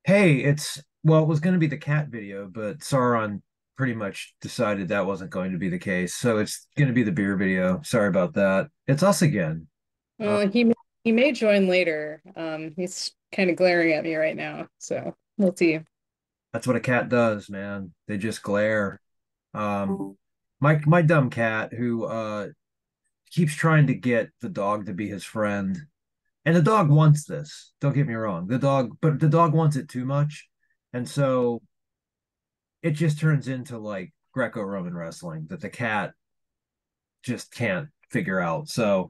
Hey, it was going to be the cat video, but Sauron pretty much decided that wasn't going to be the case. So it's going to be the beer video. Sorry about that. It's us again. Uh, He may join later. He's kind of glaring at me right now, so we'll see. that's what a cat does, man. They just glare. My dumb cat who keeps trying to get the dog to be his friend. And the dog wants this. Don't get me wrong. But the dog wants it too much. And so it just turns into like Greco-Roman wrestling that the cat just can't figure out. So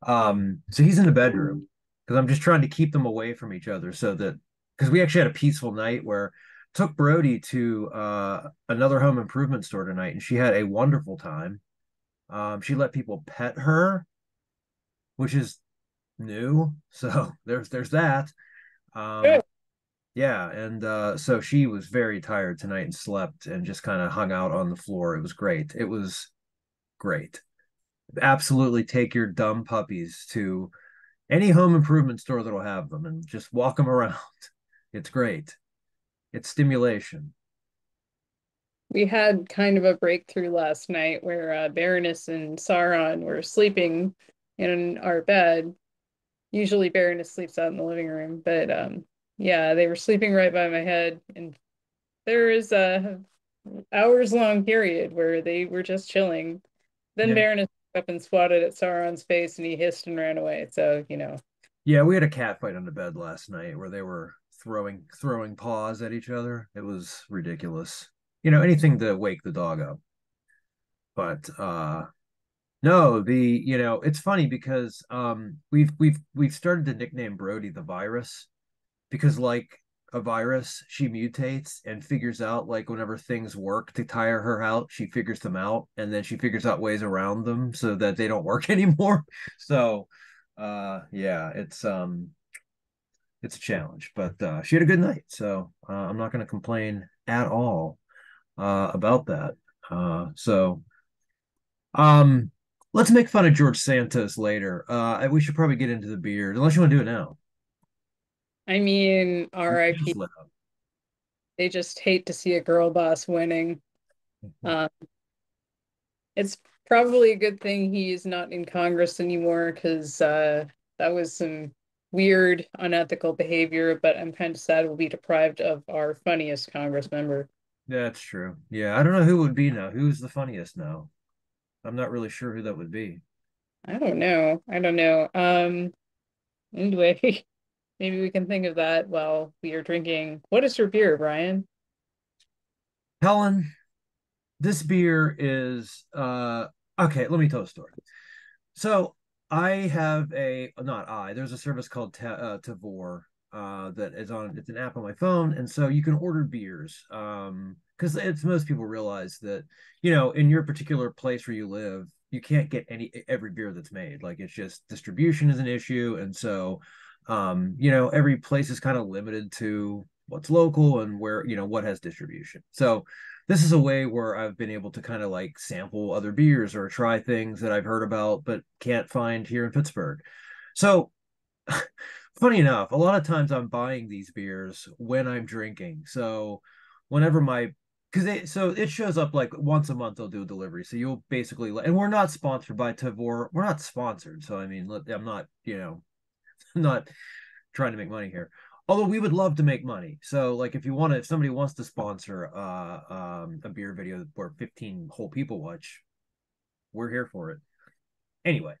he's in the bedroom because I'm just trying to keep them away from each other so that because we actually had a peaceful night where took Brody to another home improvement store tonight and she had a wonderful time. She let people pet her, which is new. So there's that. Um, Good. yeah, and so she was very tired tonight and slept and just kind of hung out on the floor. It was great. It was great. Absolutely take your dumb puppies to any home improvement store that'll have them and just walk them around. It's great. It's stimulation. We had kind of a breakthrough last night where Baroness and Sauron were sleeping in our bed. Usually Baroness sleeps out in the living room, but yeah, they were sleeping right by my head, and there is a hours long period where they were just chilling. Then Yeah. Baroness woke up and swatted at Sauron's face, and he hissed and ran away. So, Yeah, we had a cat fight on the bed last night where they were throwing paws at each other. It was ridiculous. Anything to wake the dog up. But no, it's funny because we've started to nickname Brody the virus because like a virus, she mutates and figures out like whenever things work to tire her out, she figures them out and then she figures out ways around them so that they don't work anymore. So yeah, it's a challenge, but she had a good night, so I'm not going to complain at all about that. So um let's make fun of George Santos later. We should probably get into the beard, unless you want to do it now. I mean, You just RIP. let They just hate to see a girl boss winning. up. Um, it's probably a good thing he's not in Congress anymore because that was some weird, unethical behavior. But I'm kind of sad we'll be deprived of our funniest Congress member. That's true. Yeah, I don't know who would be now. Who's the funniest now? I'm not really sure who that would be. I don't know. I don't know. Anyway, maybe we can think of that while we are drinking. What is your beer, Brian? Helen, this beer is okay, let me tell a story. So I have a not I, there's a service called Tavor that is on it's an app on my phone, and so you can order beers. Because it's most people realize that, in your particular place where you live, you can't get every beer that's made. Like it's just distribution is an issue, and so every place is kind of limited to what's local and where, what has distribution. So this is a way where I've been able to kind of like sample other beers or try things that I've heard about but can't find here in Pittsburgh. So, funny enough, a lot of times I'm buying these beers when I'm drinking. So, whenever my so it shows up like once a month they'll do a delivery. So you'll basically and we're not sponsored by Tavor. We're not sponsored. So I mean, I'm not, I'm not trying to make money here. Although we would love to make money. So like if somebody wants to sponsor a beer video where 15 whole people watch, we're here for it. Anyway,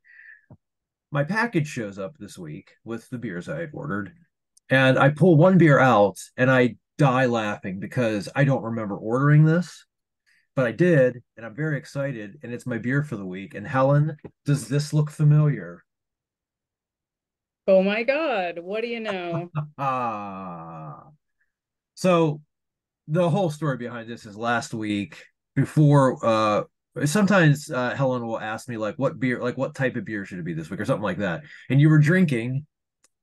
my package shows up this week with the beers I had ordered, and I pull one beer out and I die laughing because I don't remember ordering this, but I did, and I'm very excited, and it's my beer for the week. And Helen, does this look familiar? Oh my God, what do you know? Ah. So the whole story behind this is last week before sometimes Helen will ask me like what type of beer should it be this week or something like that. And you were drinking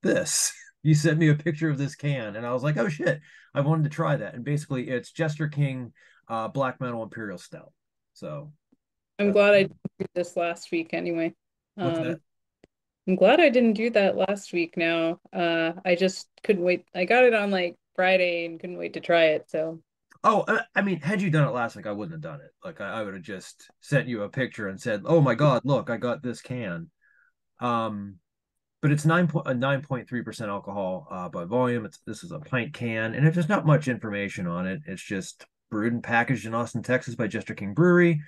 this. You sent me a picture of this can and I was like, "Oh shit. I wanted to try that." And basically it's Jester King Black Metal Imperial Stout. So I'm that's glad I didn't do this last week anyway. what's that? Um, I'm glad I didn't do that last week now. I just couldn't wait. I got it on like Friday and couldn't wait to try it. So Oh, I mean, had you done it last week, I wouldn't have done it. Like I would have just sent you a picture and said, "Oh my God, look, I got this can." Um, but it's 9.3% alcohol by volume. This is a pint can, and if there's not much information on it, it's just brewed and packaged in Austin, Texas by Jester Brewery,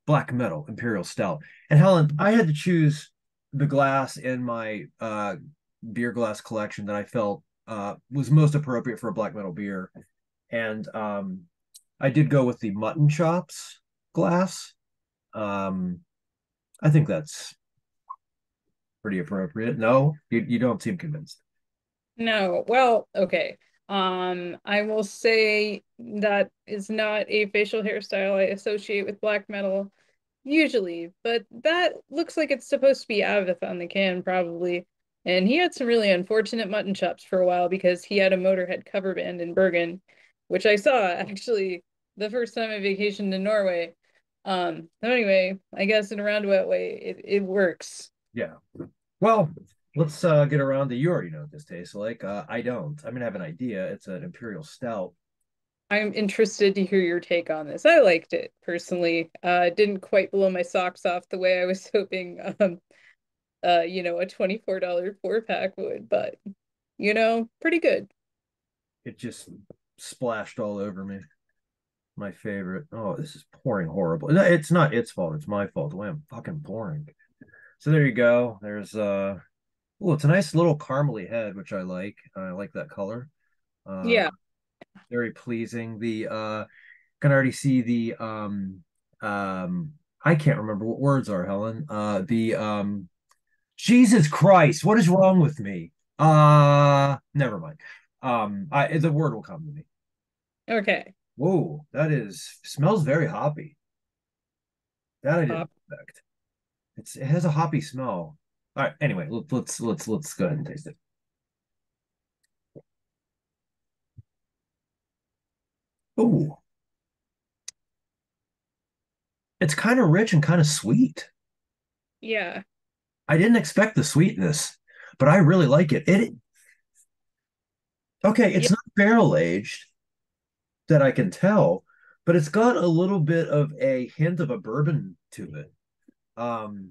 black metal Imperial Stout. And Helen, I had to choose the glass in my beer glass collection that I felt was most appropriate for a black metal beer, and I did go with the mutton chops glass. Um, I think that's pretty appropriate. No, you don't seem convinced. no, well, okay. I will say that is not a facial hairstyle I associate with black metal usually, but that looks like it's supposed to be Avith on the can, probably. And he had some really unfortunate mutton chops for a while because he had a Motorhead cover band in Bergen, which I saw actually the first time I vacationed in Norway. So anyway, I guess in a roundabout way, it works. Yeah. Well, let's get around to you already know what this tastes like. I don't. I mean, I have an idea. It's an imperial stout. I'm interested to hear your take on this. I liked it personally. It didn't quite blow my socks off the way I was hoping a $24 four pack would, but pretty good. It just splashed all over me. My favorite. Oh, this is pouring horrible. No, it's not its fault. It's my fault. The way I'm fucking pouring. So there you go. There's oh, it's a nice little caramely head, which I like. I like that color. Uh, Yeah. very pleasing. The can already see the I can't remember what words are, Helen. The Jesus Christ, what is wrong with me? Never mind. The word will come to me. Okay. Whoa, that is smells very hoppy. That I didn't Hop. expect. It has a hoppy smell. All right. Anyway, let's go ahead and taste it. Oh, it's kind of rich and kind of sweet. Yeah. I didn't expect the sweetness, but I really like it. It okay. Yeah. It's not barrel aged that I can tell, but it's got a little bit of a hint of a bourbon to it. Um,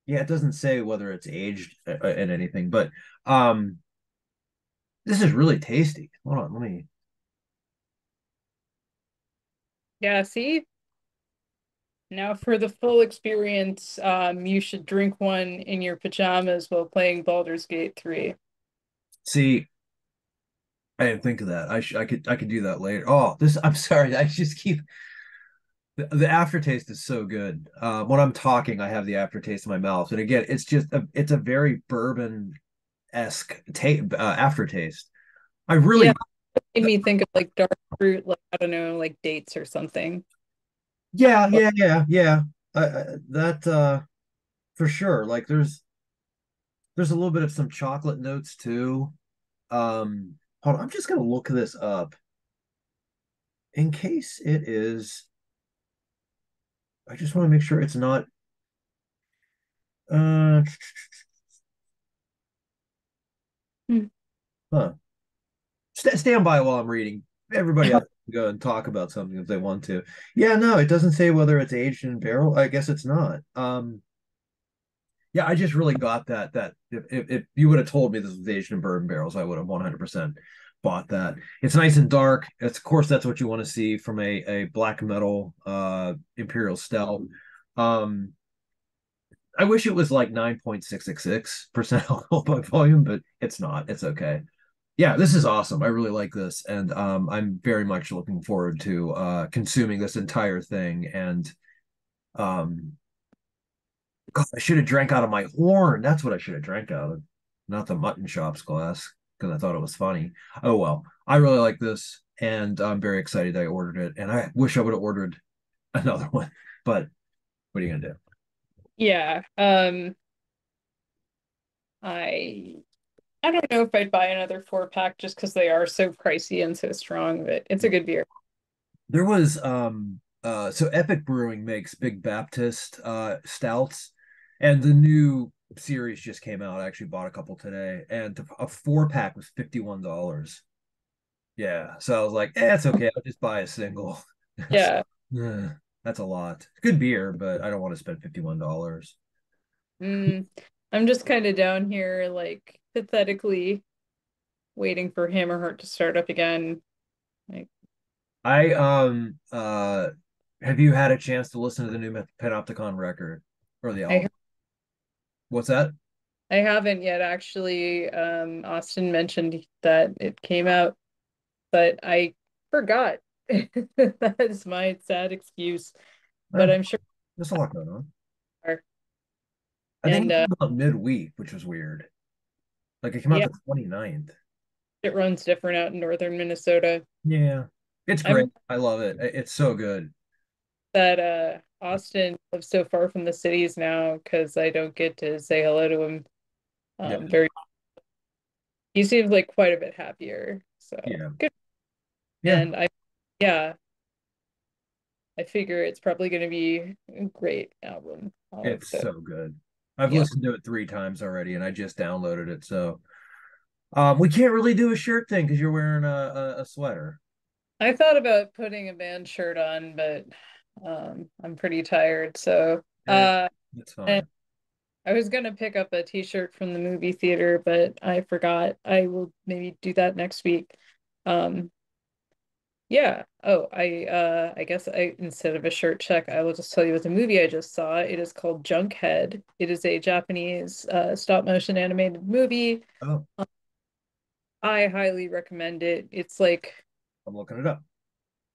yeah, it doesn't say whether it's aged in anything, but um, this is really tasty. Hold on, let me. Yeah. See, now for the full experience, you should drink one in your pajamas while playing Baldur's Gate 3. See, I didn't think of that. I could do that later. Oh, this I'm sorry. I just keep the aftertaste is so good. When I'm talking, I have the aftertaste in my mouth, and again, it's a very bourbon esque aftertaste. I Yeah, really it made me think of like dark fruit, like I don't know, like dates or something. yeah. That for sure. Like there's a little bit of some chocolate notes too. Hold on, I'm just gonna look this up in case it is. I just want to make sure it's not. Uh, Hmm. huh. Stand by while I'm reading. Everybody else can go and talk about something if they want to. Yeah, no, it doesn't say whether it's aged in barrel. I guess it's not. Yeah, I just really got that if you would have told me this was aged in bourbon barrels, I would have 100% bought that. It's nice and dark. It's, of course, that's what you want to see from a black metal imperial stout. Um, I wish it was like 9.666% alcohol by volume, but it's not. It's okay. Yeah, this is awesome. I really like this, and I'm very much looking forward to consuming this entire thing. And um, God, I should have drank out of my horn. That's what I should have drank out of, not the mutton chops glass, because I thought it was funny. Oh well, I really like this, and I'm very excited I ordered it. And I wish I would have ordered another one, but what are you gonna do? Yeah. I I don't know if I'd buy another four pack just because they are so pricey and so strong, but it's a good beer. There was so Epic Brewing makes Big Baptist stouts, And the new series just came out. I actually bought a couple today, and a 4 pack was $51. Yeah, so I was like, it's okay. I'll just buy a single. It's, Yeah. that's a lot. Good beer, but I don't want to spend $51. Mm, I'm just kind of down here, like pathetically waiting for him or her to start up again. Like I have you had a chance to listen to the new Panopticon record or the I album? What's that? I haven't yet actually. Austin mentioned that it came out, but I forgot. That is my sad excuse, Eh, but I'm sure. there's a lot going on. I think And it came out midweek, which was weird. Like it came out yeah, the 29th. it runs different out in northern Minnesota. Yeah. It's I'm great. I love it. It's so good. that Austin lives so far from the cities now because I don't get to say hello to him. Yeah. Very he seems like quite a bit happier. So Yeah. good. Yeah. And yeah, I figure it's probably going to be a great album. I'll have It's to, so good. I've yeah. listened to it 3 times already and I just downloaded it. So we can't really do a shirt thing because you're wearing a sweater. I thought about putting a band shirt on, but I'm pretty tired. So Eh, it's and fine. I was gonna pick up a t-shirt from the movie theater, but I forgot. I will maybe do that next week. Um, yeah. Oh, I guess I instead of a shirt check, I will just tell you what the movie I just saw. It is called Junkhead. It is a Japanese stop motion animated movie. Oh, I highly recommend it. It's like I'm looking it up.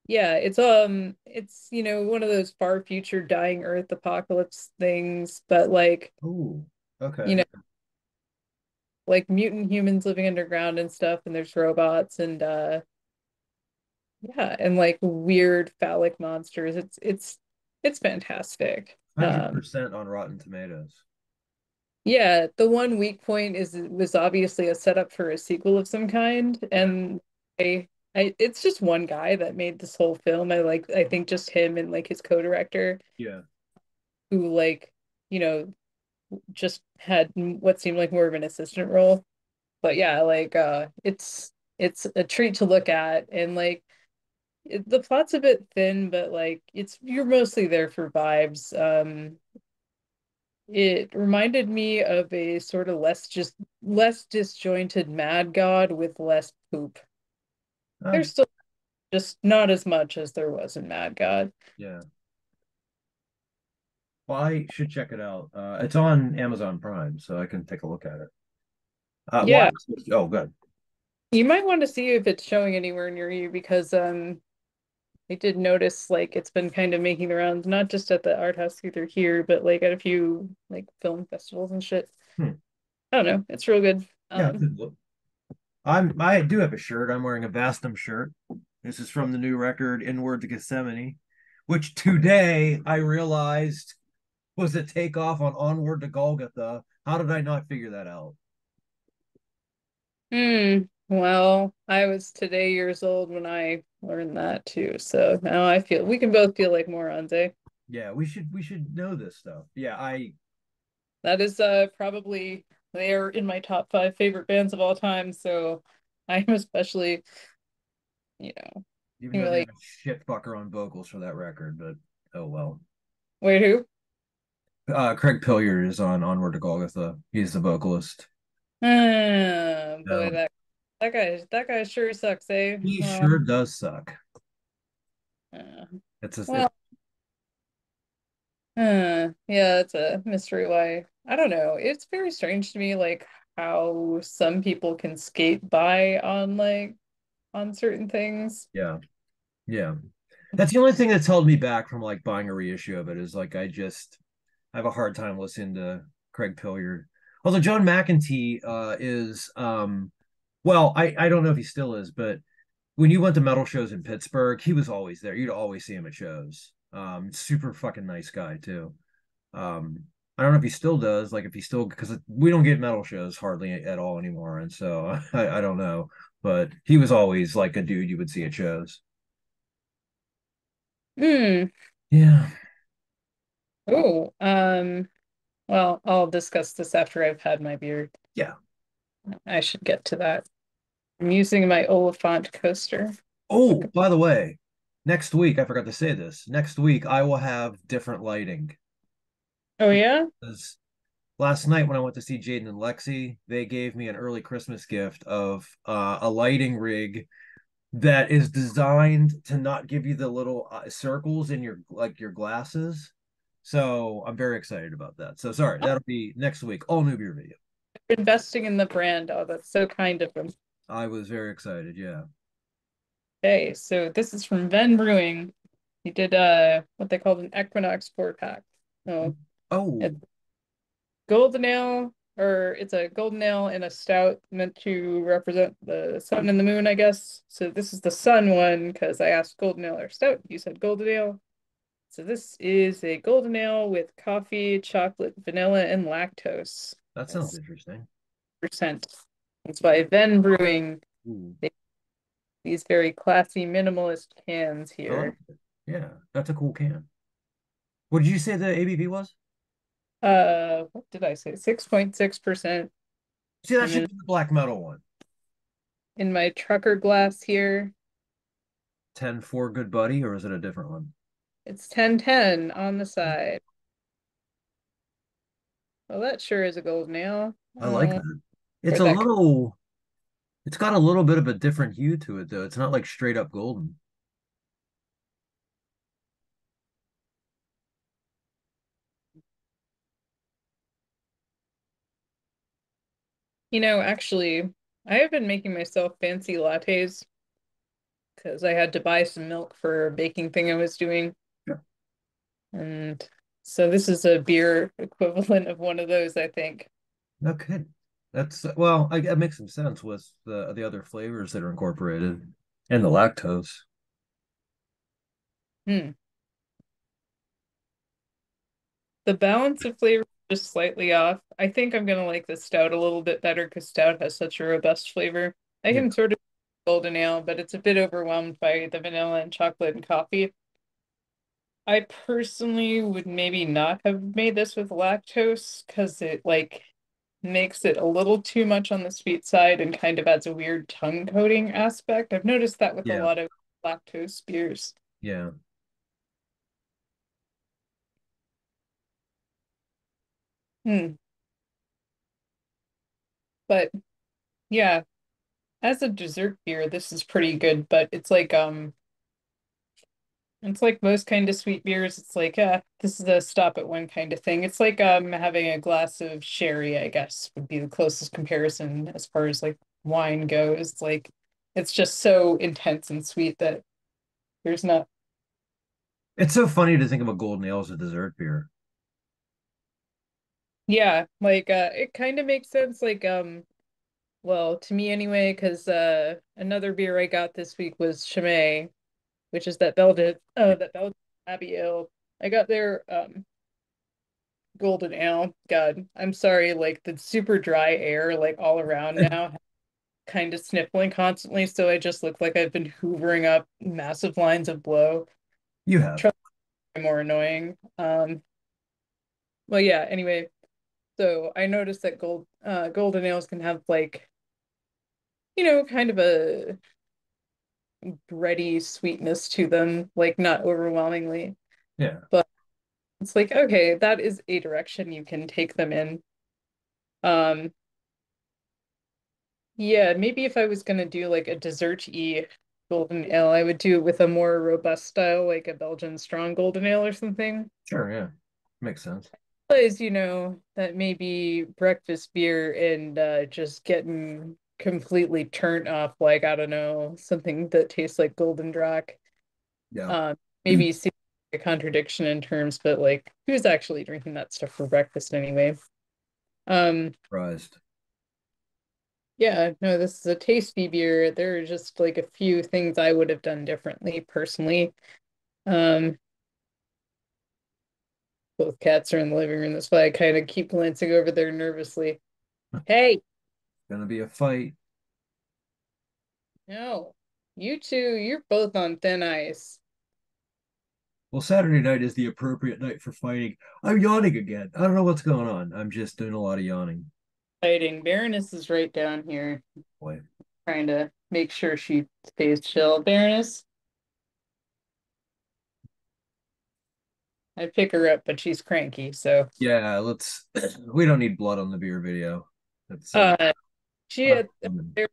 yeah, it's one of those far future dying Earth apocalypse things, but like, Ooh, you okay. know, like mutant humans living underground and stuff, and there's robots and yeah, and like weird phallic monsters. It's fantastic. 100% on Rotten Tomatoes. Yeah, the one weak point is it was obviously a setup for a sequel of some kind, Yeah. and it's just one guy that made this whole film. I think just him and like his co-director Yeah. who like, you know, just had what seemed like more of an assistant role. But yeah, like it's a treat to look at and like the plot's a bit thin, but like it's you're mostly there for vibes. It reminded me of a sort of less disjointed Mad God with less poop. Oh, There's still just not as much as there was in Mad God. yeah. Well, I should check it out. It's on Amazon Prime, so I can take a look at it. Yeah, Oh, good. you might want to see if it's showing anywhere near you because I did notice like it's been kind of making the rounds, not just at the art house theater here, but like at a few like film festivals and shit. Hmm. I don't know. It's real good. Yeah, good look. I do have a shirt. I'm wearing a Vastum shirt. This is from the new record Inward to Gethsemane, which today I realized was a takeoff on Onward to Golgotha. How did I not figure that out? Well, I was today years old when I learned that too. So now I feel we can both feel like morons, eh? Yeah, we should know this stuff. Yeah, I That is probably they are in my top five favorite bands of all time. So I'm especially, you know, even though they have like, a shit fucker on vocals for that record, but oh well. wait, who? Craig Pilliard is on Onward to Golgotha. He's the vocalist. Boy, No, that guy sure sucks, eh? he sure does suck. Uh, It's well, yeah, it's a mystery why. I don't know. It's very strange to me, like how some people can skate by on like on certain things. yeah, yeah. That's the only thing that's held me back from like buying a reissue of it is like I have a hard time listening to Craig Pilliard. Although John McEntee is well, I don't know if he still is, but when you went to metal shows in Pittsburgh, he was always there. You'd always see him at shows. Super fucking nice guy too. I don't know if he still does, like if he still because we don't get metal shows hardly at all anymore, and so I don't know. But he was always like a dude you would see at shows. Hmm. Yeah. Oh, Well, I'll discuss this after I've had my beer. Yeah. I should get to that. I'm using my Oliphant coaster. Oh, Look, by the way, next week, I forgot to say this. Next week, I will have different lighting oh yeah? because last night when I went to see Jaden and Lexi, they gave me an early Christmas gift of a lighting rig that is designed to not give you the little circles in your like your glasses. So I'm very excited about that. So sorry, that'll be next week. All new beer video. Investing in the brand. Oh, that's so kind of them. I was very excited. Yeah. Okay, so this is from Venn Brewing. He did what they called an Equinox 4 pack. Oh, Oh, it's golden ale, or it's a golden ale and a stout meant to represent the sun and the moon, I guess. So this is the sun one because I asked golden ale or stout. You said golden ale. So this is a golden ale with coffee, chocolate, vanilla, and lactose. that sounds That's interesting. percent. It's by Venn Brewing. Ooh, They, these very classy minimalist cans I like here. it. Yeah, that's a cool can. What did you say the ABV was? What did I say? 6.6%. See, that I'm should be the black metal one. in my trucker glass here. 10 for good buddy, or is it a different one? It's 1010 on the side. Well, that sure is a gold nail. I like that. It's Where'd a that come? little, it's got a little bit of a different hue to it, though. It's not like straight up golden. Actually, I have been making myself fancy lattes because I had to buy some milk for a baking thing I was doing. Yeah. And so this is a beer equivalent of one of those, I think. Okay. That's well, it makes some sense with the other flavors that are incorporated and the lactose. Hmm. The balance of flavor is just slightly off. I think I'm gonna like the stout a little bit better because stout has such a robust flavor. I Yeah. can sort of golden ale, but it's a bit overwhelmed by the vanilla and chocolate and coffee. I personally would maybe not have made this with lactose because it like makes it a little too much on the sweet side and kind of adds a weird tongue coating aspect. I've noticed that with a Yeah. lot of lactose beers. Yeah. Hmm. But yeah, as a dessert beer, this is pretty good, but it's like most kind of sweet beers. It's like this is a stop at one kind of thing. It's like having a glass of sherry, I guess, would be the closest comparison as far as like wine goes. Like it's just so intense and sweet that there's not. It's so funny to think of a golden ale as a dessert beer. Yeah, like it kind of makes sense like well, to me anyway, because another beer I got this week was Chimay, which is that Belgian Abbey Ale. I got their golden ale. God, I'm sorry, like the super dry air like all around now, kind of sniffling constantly, so I just look like I've been hoovering up massive lines of blow. You have. Trying to be more annoying. Well yeah, anyway, so I noticed that golden ales can have like, kind of a bready sweetness to them, like not overwhelmingly. Yeah. But it's like, okay, that is a direction you can take them in. Um, yeah, maybe if I was gonna do like a dessert-y golden ale, I would do it with a more robust style, like a Belgian strong golden ale or something. Sure, yeah. Makes sense. Is, that maybe breakfast beer and just getting completely turned off, like I don't know, something that tastes like Golden Drac. Yeah. Um, maybe see a contradiction in terms, but like who's actually drinking that stuff for breakfast anyway? Um, Surprised. yeah, no, this is a tasty beer. There are just like a few things I would have done differently personally. Um, both cats are in the living room. That's why I kind of keep glancing over there nervously. Hey, Gonna be a fight. no, you two, you're both on thin ice. Well, Saturday night is the appropriate night for fighting. I'm yawning again. I don't know what's going on. I'm just doing a lot of yawning. Fighting. Baroness is right down here, Boy. trying to make sure she stays chill. Baroness, I pick her up, but she's cranky. So, Yeah, let's. We don't need blood on the beer video. That's uh, she not at human. the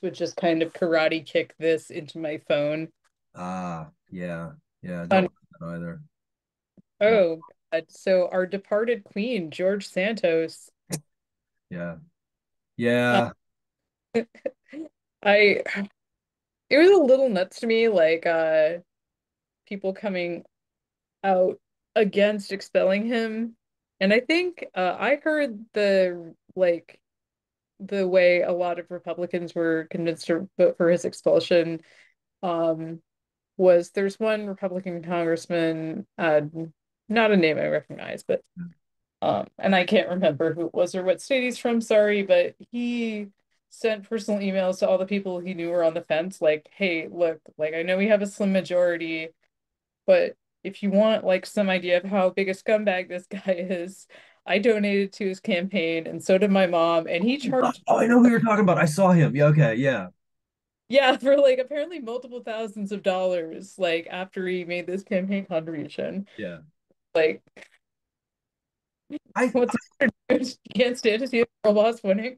would just kind of karate kick this into my phone. Ah, yeah, yeah. Don't On like that either. No, Oh God. So our departed queen, George Santos. yeah, Uh, yeah, I it was a little nuts to me, like people coming out against expelling him. And I think I heard the way a lot of Republicans were convinced to vote for his expulsion um was there's one Republican congressman, not a name I recognize, but and I can't remember who it was or what state he's from, sorry, but he sent personal emails to all the people he knew were on the fence, like, hey, look, like I know we have a slim majority, but if you want like some idea of how big a scumbag this guy is, I donated to his campaign and so did my mom, and he charged, Oh, I know who you're talking about. I saw him. Yeah, okay, yeah, yeah, for like apparently multiple thousands of dollars, like after he made this campaign contribution. yeah. Like, I what's he gonna do? You can't stand to see a girl boss winning.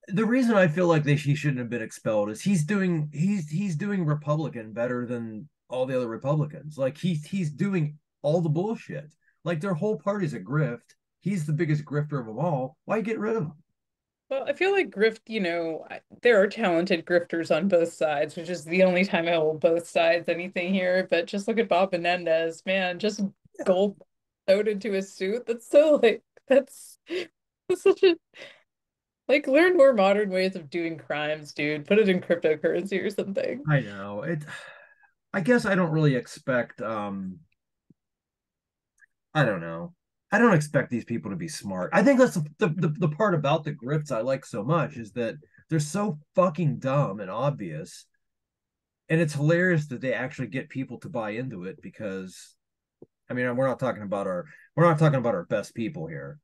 The reason I feel like he shouldn't have been expelled is he's doing Republican better than all the other Republicans. Like he's doing all the bullshit. Like their whole party's a grift. He's the biggest grifter of them all. Why get rid of him? Well, I feel like grift, there are talented grifters on both sides, which is the only time I will both sides anything here. But just look at Bob Menendez, man, just Yeah, gold sewed into his suit. That's so like that's such a like learn more modern ways of doing crimes, dude. Put it in cryptocurrency or something. I know. I guess I don't really expect I don't know. I don't expect these people to be smart. I think that's the part about the grifts I like so much is that they're so fucking dumb and obvious. And it's hilarious that they actually get people to buy into it because I mean we're not talking about our best people here.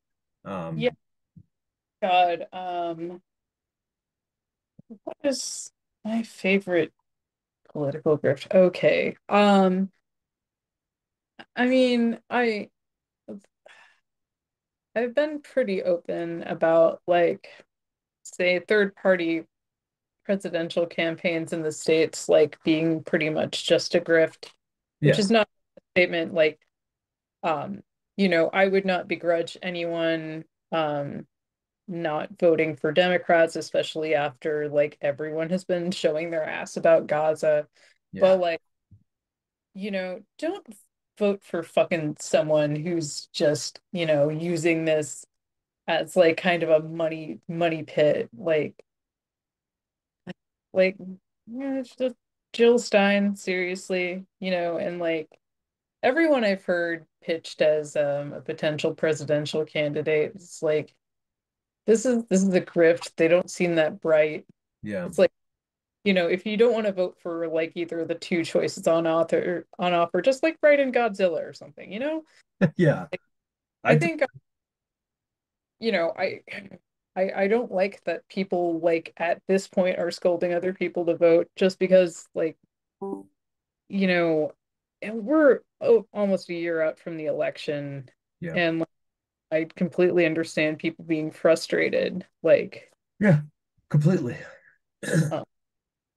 Yeah, Um, God. What is my favorite political grift? Okay. I mean, I've been pretty open about like say third party presidential campaigns in the States like being pretty much just a grift, which yeah, is not a statement like um I would not begrudge anyone not voting for Democrats, especially after like everyone has been showing their ass about Gaza. yeah, But like, don't vote for fucking someone who's just, using this as like kind of a money pit. Like it's just Jill Stein, seriously, and like everyone I've heard pitched as a potential presidential candidate, it's like this is a grift. They don't seem that bright. yeah, It's like, if you don't want to vote for like either of the two choices on offer, just like write in Godzilla or something. yeah. I I think, you know, I I don't like that people like at this point are scolding other people to vote just because like, you know, and we're almost a year out from the election, yeah, and like, I completely understand people being frustrated. Like, yeah, completely. uh,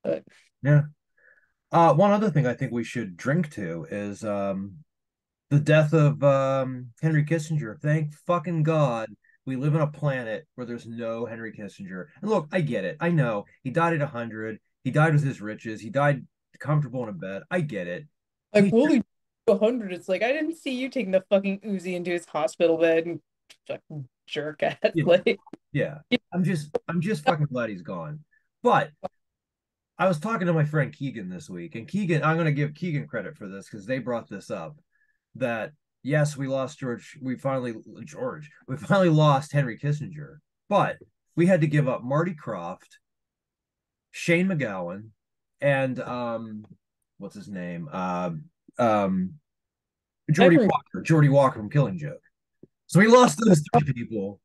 but Yeah. One other thing I think we should drink to is the death of Henry Kissinger. Thank fucking God we live on a planet where there's no Henry Kissinger. And look, I get it. I know he died at 100. He died with his riches. He died comfortable in a bed. I get it. like He, Wooly 100, it's like I didn't see you taking the fucking Uzi into his hospital bed and fucking jerk at yeah, like yeah. I'm just fucking glad he's gone. But I was talking to my friend Keegan this week, and Keegan, I'm going to give Keegan credit for this because they brought this up that yes, we lost we finally lost Henry Kissinger, but we had to give up Marty Croft, Shane McGowan, and what's his name? Um, I Jordy from Jordy Walker from Killing Joke. So we lost those three people.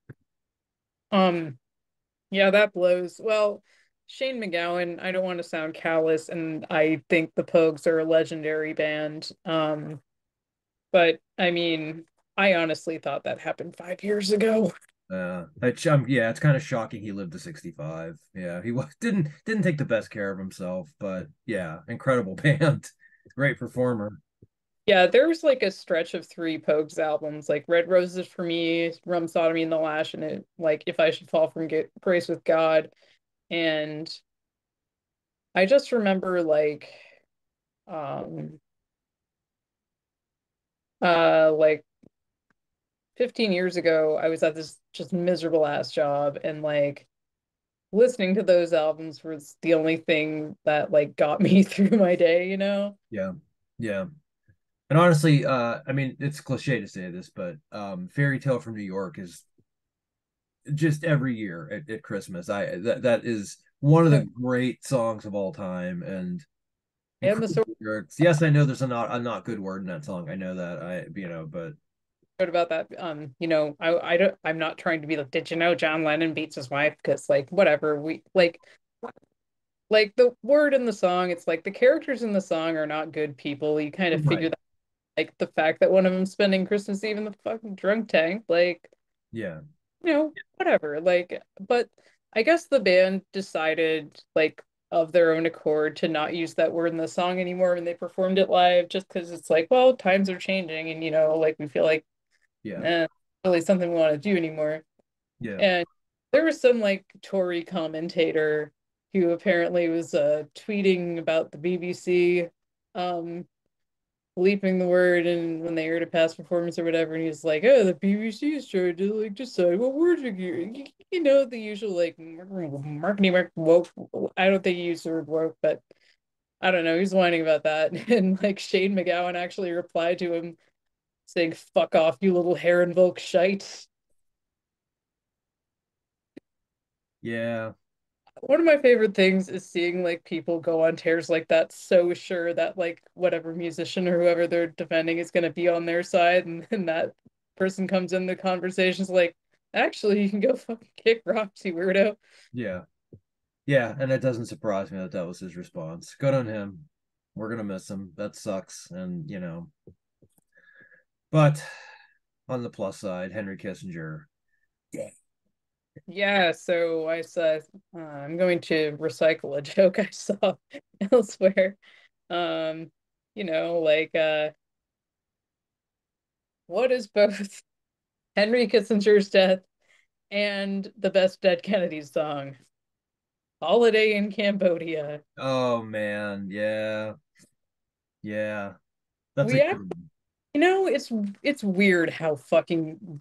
um yeah, that blows. Well, Shane McGowan, I don't want to sound callous, and I think the Pogues are a legendary band. But I mean, I honestly thought that happened 5 years ago. Yeah, it's kind of shocking he lived to 65. Yeah, didn't take the best care of himself, but yeah, incredible band, great performer. Yeah, there was like a stretch of three Pogues albums, like Red Roses for Me, Rum Sodomy and the Lash, and it like If I Should Fall from Grace with God. And I just remember um like 15 years ago, I was at this just miserable ass job, and like listening to those albums was the only thing that like got me through my day, you know? Yeah, yeah. And honestly, I mean, it's cliche to say this, but Fairy Tale from New York is just every year at Christmas. That is one of the great songs of all time, and And the story incredible lyrics. Yes, I know there's a not good word in that song. I know that. But about that, I don't, I'm not trying to be like, did you know John Lennon beats his wife? Because like whatever, we like the word in the song, it's like the characters in the song are not good people. You kind of right, figure that, like the fact that one of them spending Christmas Eve in the fucking drunk tank, like, yeah, whatever. Like, but I guess the band decided, like, of their own accord to not use that word in the song anymore when they performed it live, just because it's like, well, times are changing, and like we feel like, yeah, eh, really something we want to do anymore. yeah. And there was some like Tory commentator who apparently was tweeting about the BBC um bleeping the word and when they heard a past performance or whatever, and he was like, oh, the BBC is trying to like decide what words are the usual like marketing woke. I don't think he used the word woke, but I don't know, he's whining about that. And like Shane McGowan actually replied to him saying, fuck off, you little Heron Volk shite. Yeah, One of my favorite things is seeing like people go on tears like that, so sure that like whatever musician or whoever they're defending is going to be on their side, and then that person comes in the conversations like, actually, you can go fucking kick rocks, you weirdo. yeah, yeah. And it doesn't surprise me that that was his response. Good on him. We're gonna miss him. That sucks. And but on the plus side, Henry Kissinger. Yeah. Yeah, so I said, I'm going to recycle a joke I saw elsewhere. Um, like what is both Henry Kissinger's death and the best Dead Kennedys song? Holiday in Cambodia. Oh man, yeah, yeah. That's a We good have, one. it's weird how fucking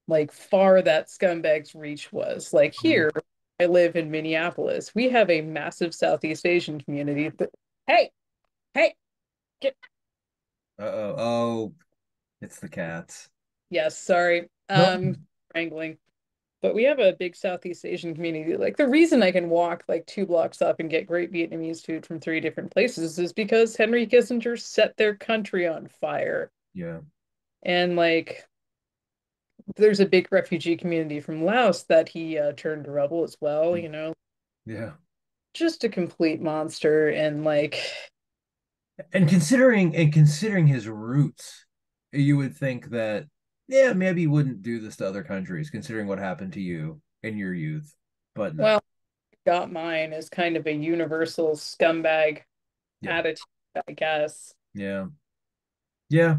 like far that scumbag's reach was. Like Mhm. here, I live in Minneapolis. We have a massive Southeast Asian community. Hey, hey, get Uh-oh. Oh, it's the cats. yes, sorry. No. Wrangling. But we have a big Southeast Asian community. Like the reason I can walk like 2 blocks up and get great Vietnamese food from three different places is because Henry Kissinger set their country on fire. Yeah. And like there's a big refugee community from Laos that he turned to rubble as well, Yeah. just a complete monster. And like, And considering his roots, you would think that yeah, maybe he wouldn't do this to other countries, considering what happened to you in your youth. But no. well, got mine is kind of a universal scumbag Yeah. attitude, I guess. Yeah. Yeah,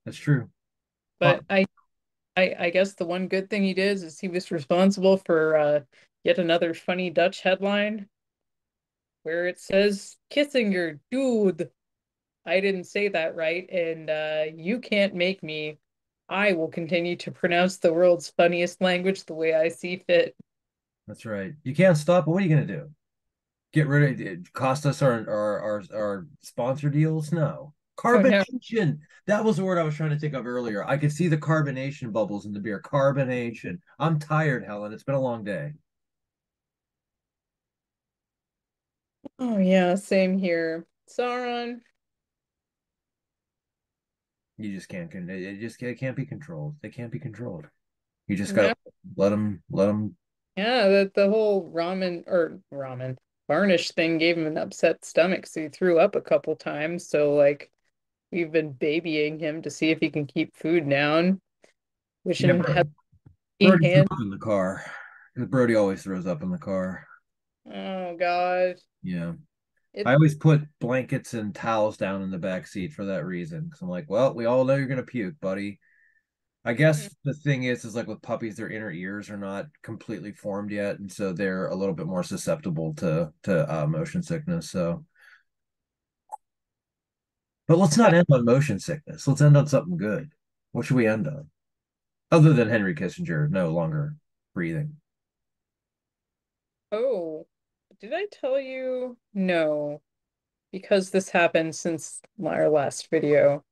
that's true. Uh, But I guess the one good thing he did is he was responsible for yet another funny Dutch headline where it says Kissinger, dude. I didn't say that right, and you can't make me. I will continue to pronounce the world's funniest language the way I see fit. that's right. You can't stop, but what are you gonna do? Get rid of it? Cost us our sponsor deals? No. Oh no. Carbonation. That was the word I was trying to think of earlier. I could see the carbonation bubbles in the beer. Carbonation. I'm tired, Helen. It's been a long day. Oh yeah, same here. Sauron, You just can't. It can't be controlled. They can't be controlled. You just gotta No, let them. yeah, that the whole ramen varnish thing gave him an upset stomach, so he threw up a couple times. So like we've been babying him to see if he can keep food down, Yeah, wishing had Brody threw hand. up in the car. Brody always throws up in the car. Oh God. Yeah. I It always put blankets and towels down in the back seat for that reason. Because I'm like, well, we all know you're gonna puke, buddy. I guess the thing is like with puppies, their inner ears are not completely formed yet, and so they're a little bit more susceptible to motion sickness. So, but let's not end on motion sickness. Let's end on something good. What should we end on? Other than Henry Kissinger no longer breathing. oh, did I tell you? No, because this happened since our last video.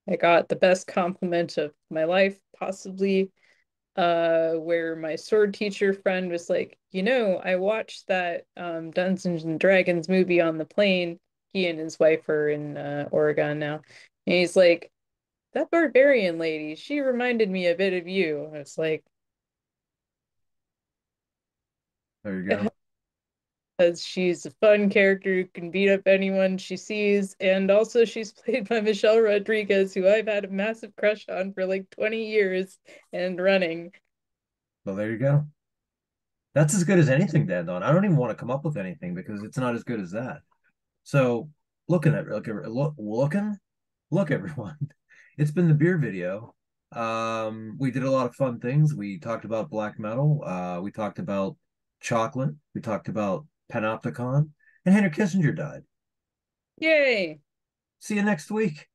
I got the best compliment of my life, possibly, where my sword teacher friend was like, I watched that Dungeons and Dragons movie on the plane. He and his wife are in Oregon now. And he's like, that barbarian lady, she reminded me a bit of you. I was like, There you go. because she's a fun character who can beat up anyone she sees, and also she's played by Michelle Rodriguez, who I've had a massive crush on for like 20 years and running. So there you go. That's as good as anything, Dan. Don. I don't even want to come up with anything because it's not as good as that. So look, everyone. It's been the beer video. We did a lot of fun things. We talked about black metal. We talked about chocolate. We talked about Panopticon, and Henry Kissinger died. Yay! See you next week.